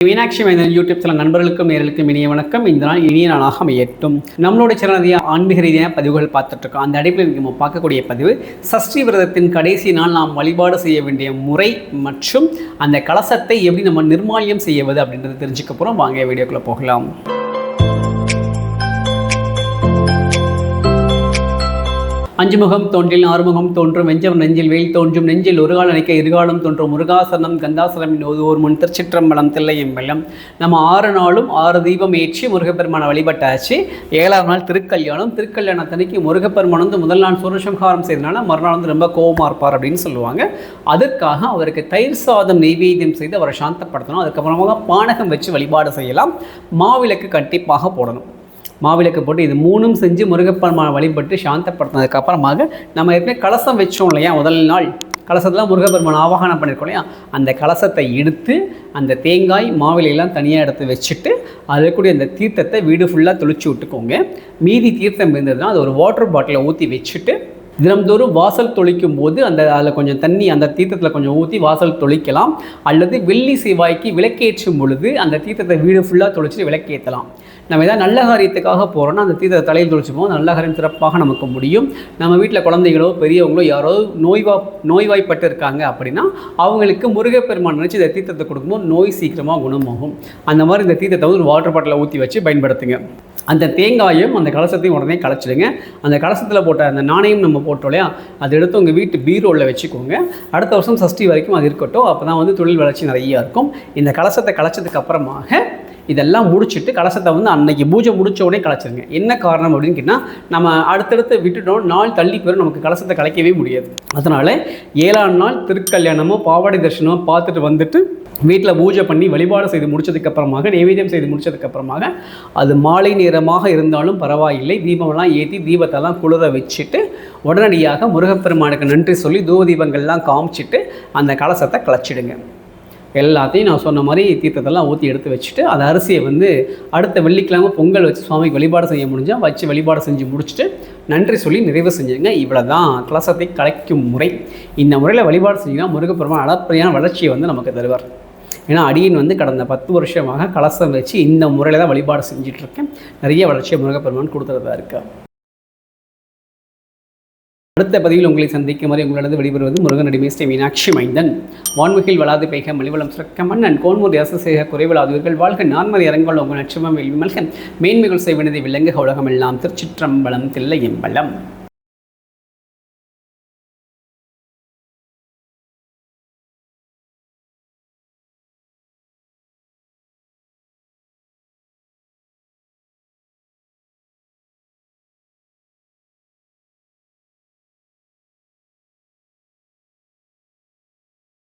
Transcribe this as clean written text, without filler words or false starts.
மீனாட்சி மைந்தன் YouTube channel நண்பர்களுக்கும் நேர்களுக்கும் இனிய வணக்கம். இந்த நாள் இனிய நாளாக அமையட்டும். நம்மளோட சேனல் ஆன்மீக ரீதியான பதிவுகள் பார்த்துட்டு இருக்கோம். அந்த அடிப்படையில் நம்ம பார்க்கக்கூடிய பதிவு சஷ்டி விரதத்தின் கடைசி நாள் நாம் வழிபாடு செய்ய வேண்டிய முறை மற்றும் அந்த கலசத்தை எப்படி நம்ம நிர்மால்யம் செய்வது அப்படின்றத தெரிஞ்சுக்க போகிறோம். வாங்க வீடியோக்குள்ளே போகலாம். அஞ்சுமுகம் தோன்றில் ஆறுமுகம் தோன்றும் வெஞ்சம் நெஞ்சில் வெயில் தோன்றும் நெஞ்சில் ஒரு கால் நினைக்க இருகாலம் தோன்றும் முருகாசனம் கந்தாசனம் ஓர் முன் திருச்சிற்றம்பலம் தில்லையம்பலம். நம்ம 6 நாளும் 6 தீபம் ஏற்றி முருகப்பெருமானை வழிபட்டாச்சு. 7ஆம் நாள் திருக்கல்யாணத்தன்னைக்கு முருகப்பெருமான் வந்து முதல் நாள் சூரசம்ஹாரம் செய்தனால மறுநாள் வந்து ரொம்ப கோபமாக இருப்பார் அப்படின்னு சொல்லுவாங்க. அதற்காக அவருக்கு தயிர் சாதம் நெய்வேத்தியம் செய்து அவரை சாந்தப்படுத்தணும். அதுக்கப்புறமாக பானகம் வச்சு வழிபாடு செய்யலாம். மாவிளக்கு கண்டிப்பாக போடணும். மாவிளக்கு போட்டு இது 3ம் செஞ்சு முருகப்பெருமானை வழிபட்டு சாந்தப்படுத்தினதுக்கப்புறமாக நம்ம ஏற்கனவே கலசம் வச்சோம் இல்லையா, முதல் நாள் கலசத்தில் முருகப்பெருமான் ஆவாகனம் பண்ணியிருக்கோம் இல்லையா, அந்த கலசத்தை எடுத்து அந்த தேங்காய் மாவிலையெல்லாம் தனியாக எடுத்து வச்சுட்டு அதில் கூடிய அந்த தீர்த்தத்தை வீடு ஃபுல்லாக தெளிச்சு விட்டுக்கோங்க. மீதி தீர்த்தம் இருந்ததுன்னா அது ஒரு வாட்டர் பாட்டிலை ஊற்றி வச்சுட்டு தினம்தோறும் வாசல் தொளிக்கும் போது அதில் கொஞ்சம் தண்ணி அந்த தீர்த்தத்தில் கொஞ்சம் ஊற்றி வாசல் தொளிக்கலாம். அல்லது வெள்ளி செவ்வாய்க்கு விளக்கேற்றும் பொழுது அந்த தீர்த்தத்தை வீடு ஃபுல்லாக தொளிச்சுட்டு விளக்கேற்றலாம். நம்ம ஏதாவது நல்ல காரியத்துக்காக போகிறோன்னா அந்த தீர்த்தத்தை தலையில் தொளிச்சுப்போம். நல்ல காரியம் சிறப்பாக நமக்கு முடியும். நம்ம வீட்டில் குழந்தைகளோ பெரியவங்களோ யாரோ நோய்வாய்ப்பட்டு இருக்காங்க அப்படின்னா அவங்களுக்கு முருகப்பெருமான் நினச்சி இந்த தீர்த்தத்தை கொடுக்கும்போது நோய் சீக்கிரமாக குணமாகும். அந்த மாதிரி இந்த தீர்த்தத்தை ஒரு வாட்டர் பாட்டிலை ஊற்றி வச்சு பயன்படுத்துங்க. அந்த தேங்காயும் அந்த கலசத்தையும் உடனே கலைச்சிடுங்க. அந்த கலசத்தில் போட்ட அந்த நாணயம் நம்ம போட்டோம் இல்லையா, அதை எடுத்து உங்கள் வீட்டு பீரோவில் வச்சுக்கோங்க. அடுத்த வருஷம் சஷ்டி வரைக்கும் அது இருக்கட்டும். அப்போ தான் வந்து தொழில் வளர்ச்சி நிறையா இருக்கும். இந்த கலசத்தை கலைச்சதுக்கு அப்புறமாக இதெல்லாம் முடிச்சுட்டு கலசத்தை வந்து அன்னைக்கு பூஜை முடிச்ச உடனே கலைச்சிருங்க. என்ன காரணம் அப்படின்னு கேட்டால், நம்ம அடுத்தடுத்து விட்டுட்டோம், நாள் தள்ளி போயிடும், நமக்கு கலசத்தை கலைக்கவே முடியாது. அதனால் 7ஆம் நாள் திருக்கல்யாணமோ பாவாடை தரிசனமோ பார்த்துட்டு வந்துட்டு வீட்டில் பூஜை பண்ணி வழிபாடு செய்து முடிச்சதுக்கப்புறமாக நைவேத்தியம் செய்து முடிச்சதுக்கப்புறமாக அது மாலை நேரமாக இருந்தாலும் பரவாயில்லை, தீபமெல்லாம் ஏற்றி தீபத்தெல்லாம் குளிர வச்சுட்டு உடனடியாக முருகப்பெருமானுக்கு நன்றி சொல்லி தூப தீபங்கள்லாம் காமிச்சிட்டு அந்த கலசத்தை கலைச்சிடுங்க. எல்லாத்தையும் நான் சொன்ன மாதிரி தீர்த்தத்தெல்லாம் ஊற்றி எடுத்து வச்சுட்டு அந்த அரிசியை வந்து அடுத்த வெள்ளிக்கிழமை பொங்கல் வச்சு சுவாமிக்கு வழிபாடு செய்ய முடிஞ்சால் வச்சு வழிபாடு செஞ்சு முடிச்சுட்டு நன்றி சொல்லி நிறைவு செஞ்சுங்க. இவ்வளோ தான் கலசத்தை கலைக்கும் முறை. இந்த முறையில் வழிபாடு செஞ்சிங்கன்னா முருகப்பெருமான் அளப்பரியான வளர்ச்சியை வந்து நமக்கு தருவார். ஏன்னா அடியன் வந்து கடந்த 10 வருஷமாக கலசம் வச்சு இந்த முறையில் தான் வழிபாடு செஞ்சிட்ருக்கேன். நிறைய வளர்ச்சியை முருகப்பெருமான் கொடுத்துறதா இருக்கா. அடுத்த பதிவில் உங்களை சந்திக்கும் வரை உங்களது வெளிவருவது முருகனடிமை ஸ்ரீ மீனாட்சி மைந்தன். வான்முகில் வளாது பெய்க மலிவளம் சுரக்க மன்னன் கோன்மூர் அரசு செய்க குறைவிலாதவர்கள் வாழ்க நான்மறை இறங்கல் உங்கள் நட்சமம் வெல்வி மல்க மேன்மைகள் செய்வனதை விளங்குக உலகமெல்லாம் திருச்சிற்றம்பலம் தில்லையம்பலம்.